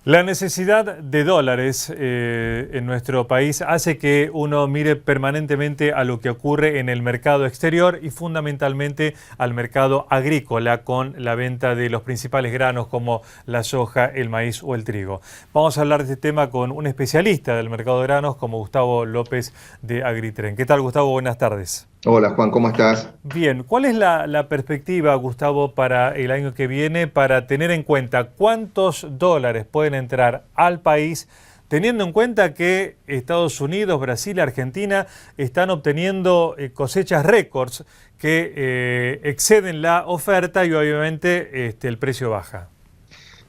La necesidad de dólares en nuestro país hace que uno mire permanentemente a lo que ocurre en el mercado exterior y fundamentalmente al mercado agrícola con la venta de los principales granos como la soja, el maíz o el trigo. Vamos a hablar de este tema con un especialista del mercado de granos como Gustavo López de Agritren. ¿Qué tal, Gustavo? Buenas tardes. Hola Juan, ¿cómo estás? Bien, ¿cuál es la perspectiva, Gustavo, para el año que viene para tener en cuenta cuántos dólares pueden entrar al país, teniendo en cuenta que Estados Unidos, Brasil y Argentina están obteniendo cosechas récords que exceden la oferta y obviamente el precio baja?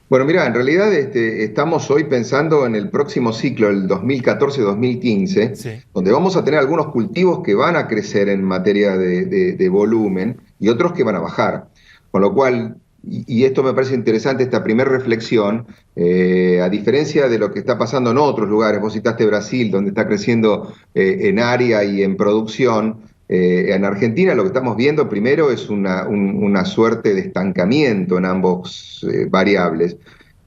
Bueno, mira, en realidad estamos hoy pensando en el próximo ciclo, el 2014-2015, Sí. donde vamos a tener algunos cultivos que van a crecer en materia de volumen y otros que van a bajar. Con lo cual, y esto me parece interesante, esta primera reflexión, a diferencia de lo que está pasando en otros lugares, vos citaste Brasil, donde está creciendo en área y en producción. En Argentina lo que estamos viendo primero es una suerte de estancamiento en ambos variables.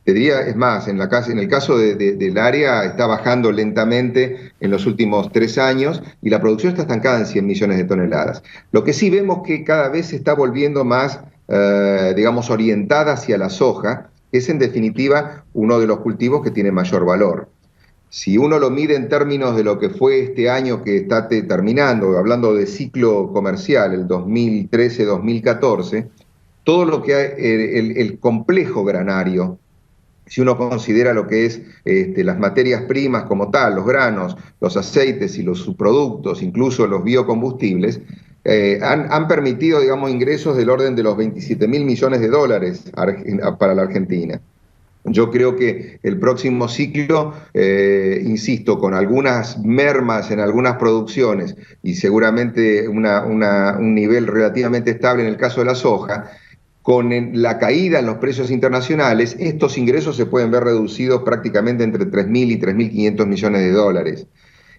Te diría, es más, en el caso del área está bajando lentamente en los últimos 3 años y la producción está estancada en 100 millones de toneladas. Lo que sí vemos que cada vez se está volviendo más, digamos, orientada hacia la soja, que es en definitiva uno de los cultivos que tiene mayor valor. Si uno lo mide en términos de lo que fue este año que está terminando, hablando de ciclo comercial, el 2013-2014, todo lo que el complejo granario, si uno considera lo que es las materias primas como tal, los granos, los aceites y los subproductos, incluso los biocombustibles, han permitido, digamos, ingresos del orden de los 27 mil millones de dólares para la Argentina. Yo creo que el próximo ciclo, insisto, con algunas mermas en algunas producciones y seguramente un nivel relativamente estable en el caso de la soja, con la caída en los precios internacionales, estos ingresos se pueden ver reducidos prácticamente entre 3.000 y 3.500 millones de dólares.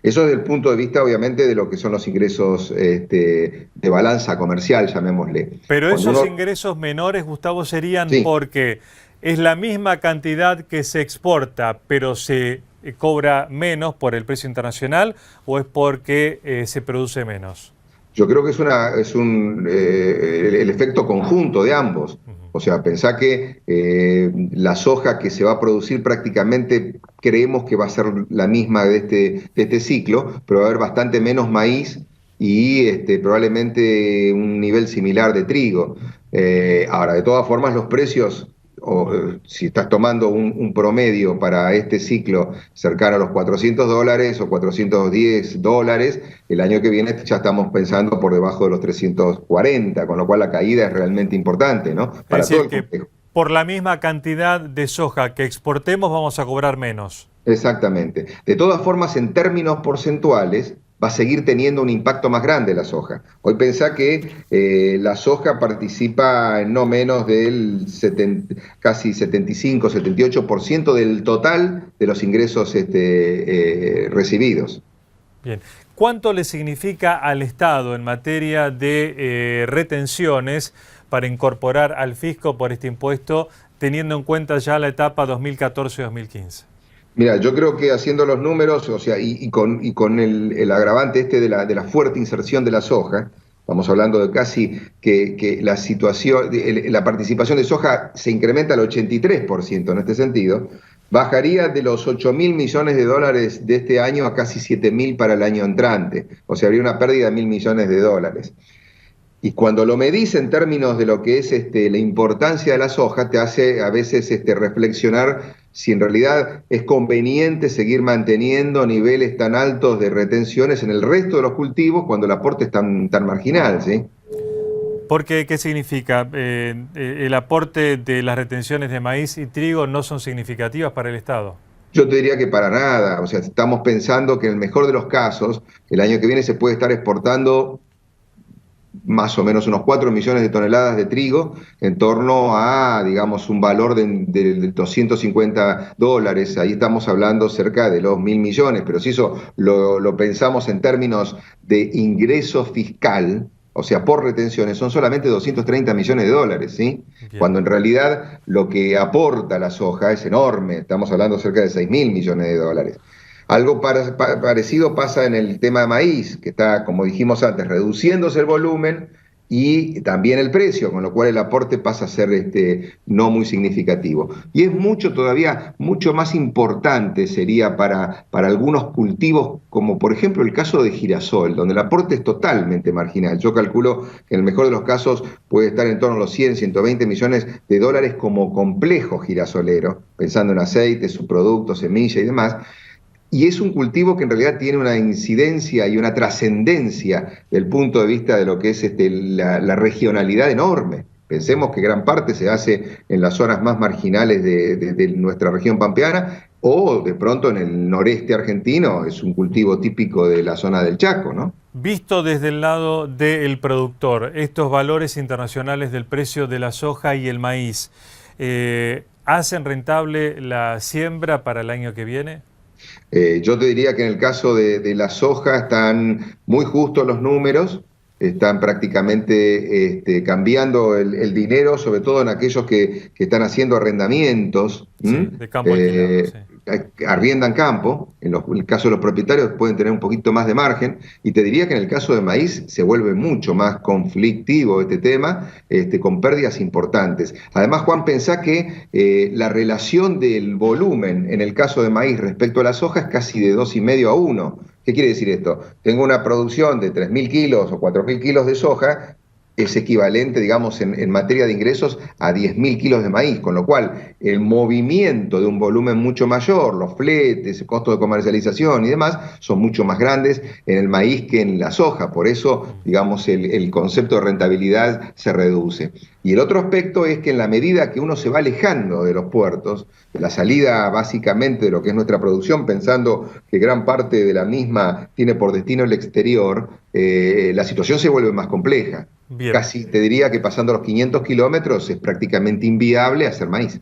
Eso desde el punto de vista, obviamente, de lo que son los ingresos de balanza comercial, llamémosle. Pero Cuando esos uno, ingresos menores, Gustavo, serían sí. porque es la misma cantidad que se exporta, pero se cobra menos por el precio internacional, o es porque se produce menos. Yo creo que el efecto conjunto de ambos. Ujú. O sea, pensá que la soja que se va a producir prácticamente creemos que va a ser la misma de este ciclo, pero va a haber bastante menos maíz y probablemente un nivel similar de trigo. Ahora, de todas formas, los precios, si estás tomando un promedio para este ciclo cercano a los $400 o $410, el año que viene ya estamos pensando por debajo de los 340, con lo cual la caída es realmente importante, ¿no? Para Es todo decir, el que complejo. por la misma cantidad de soja que exportemos vamos a cobrar menos. Exactamente. De todas formas, en términos porcentuales, va a seguir teniendo un impacto más grande la soja. Hoy pensá que la soja participa en no menos del casi 75-78% del total de los ingresos recibidos. Bien. ¿Cuánto le significa al Estado en materia de retenciones para incorporar al fisco por este impuesto, teniendo en cuenta ya la etapa 2014-2015? Mira, yo creo que haciendo los números, o sea, y con el agravante de la fuerte inserción de la soja, estamos hablando de casi que la situación, la participación de soja se incrementa al 83% en este sentido, bajaría de los 8 mil millones de dólares de este año a casi 7 mil para el año entrante, o sea, habría una pérdida de 1.000 millones de dólares. Y cuando lo medís en términos de lo que es la importancia de la soja, te hace a veces reflexionar si en realidad es conveniente seguir manteniendo niveles tan altos de retenciones en el resto de los cultivos cuando el aporte es tan marginal, ¿sí? Porque, ¿qué significa? El aporte de las retenciones de maíz y trigo no son significativas para el Estado. Yo te diría que para nada, o sea, estamos pensando que en el mejor de los casos, el año que viene se puede estar exportando más o menos unos 4 millones de toneladas de trigo, en torno a, digamos, un valor de $250. Ahí estamos hablando cerca de los 1.000 millones, pero si eso lo pensamos en términos de ingreso fiscal, o sea, por retenciones, son solamente 230 millones de dólares, ¿sí? Bien. Cuando en realidad lo que aporta la soja es enorme, estamos hablando de cerca de 6.000 millones de dólares. Algo parecido pasa en el tema de maíz, que está, como dijimos antes, reduciéndose el volumen y también el precio, con lo cual el aporte pasa a ser no muy significativo. Y es todavía mucho más importante sería para algunos cultivos, como por ejemplo el caso de girasol, donde el aporte es totalmente marginal. Yo calculo que en el mejor de los casos puede estar en torno a los 100, 120 millones de dólares como complejo girasolero, pensando en aceite, subproductos, semilla y demás. Y es un cultivo que en realidad tiene una incidencia y una trascendencia del punto de vista de lo que es la regionalidad enorme. Pensemos que gran parte se hace en las zonas más marginales de nuestra región pampeana o de pronto en el noreste argentino, es un cultivo típico de la zona del Chaco, ¿no? Visto desde el lado del productor, estos valores internacionales del precio de la soja y el maíz, ¿hacen rentable la siembra para el año que viene? Yo te diría que en el caso de la soja están muy justos los números, están prácticamente cambiando el dinero, sobre todo en aquellos que están haciendo arrendamientos, Sí, de campo alquilado, sí. Arriendan campo, en el caso de los propietarios pueden tener un poquito más de margen, y te diría que en el caso de maíz se vuelve mucho más conflictivo este tema, con pérdidas importantes. Además, Juan, pensá que la relación del volumen en el caso de maíz respecto a la soja es casi de 2,5 a 1. ¿Qué quiere decir esto? Tengo una producción de 3.000 kilos o 4.000 kilos de soja, es equivalente, digamos, en materia de ingresos a 10.000 kilos de maíz, con lo cual el movimiento de un volumen mucho mayor, los fletes, el costo de comercialización y demás, son mucho más grandes en el maíz que en la soja. Por eso, digamos, el concepto de rentabilidad se reduce. Y el otro aspecto es que en la medida que uno se va alejando de los puertos, de la salida básicamente de lo que es nuestra producción, pensando que gran parte de la misma tiene por destino el exterior, la situación se vuelve más compleja. Bien. Casi te diría que pasando los 500 kilómetros es prácticamente inviable hacer maíz.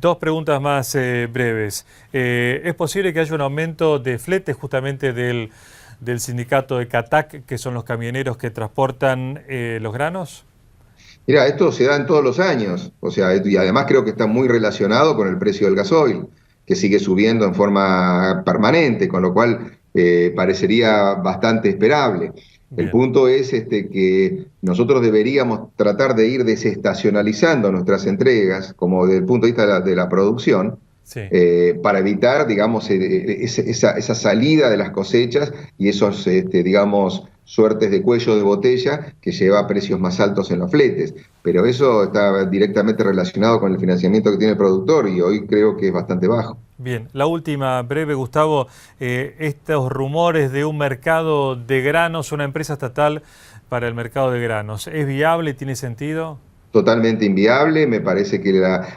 Dos preguntas más breves. ¿Es posible que haya un aumento de fletes justamente del sindicato de CATAC, que son los camioneros que transportan los granos? Mira, esto se da en todos los años, o sea, y además creo que está muy relacionado con el precio del gasoil, que sigue subiendo en forma permanente, con lo cual parecería bastante esperable. Bien. El punto es que nosotros deberíamos tratar de ir desestacionalizando nuestras entregas, como desde el punto de vista de la producción, Sí. para evitar, digamos, esa salida de las cosechas y esos, digamos, suertes de cuello de botella que lleva a precios más altos en los fletes. Pero eso está directamente relacionado con el financiamiento que tiene el productor y hoy creo que es bastante bajo. Bien, la última breve, Gustavo, estos rumores de un mercado de granos, una empresa estatal para el mercado de granos, ¿es viable? ¿Tiene sentido? Totalmente inviable, me parece que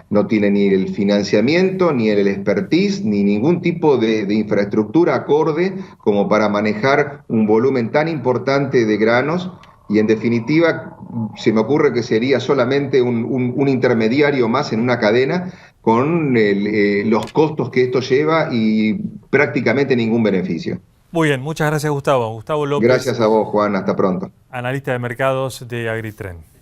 no tiene ni el financiamiento, ni el expertise, ni ningún tipo de infraestructura acorde como para manejar un volumen tan importante de granos y en definitiva se me ocurre que sería solamente un intermediario más en una cadena con los costos que esto lleva y prácticamente ningún beneficio. Muy bien, muchas gracias Gustavo. Gustavo López. Gracias a vos, Juan, hasta pronto. Analista de mercados de Agritren.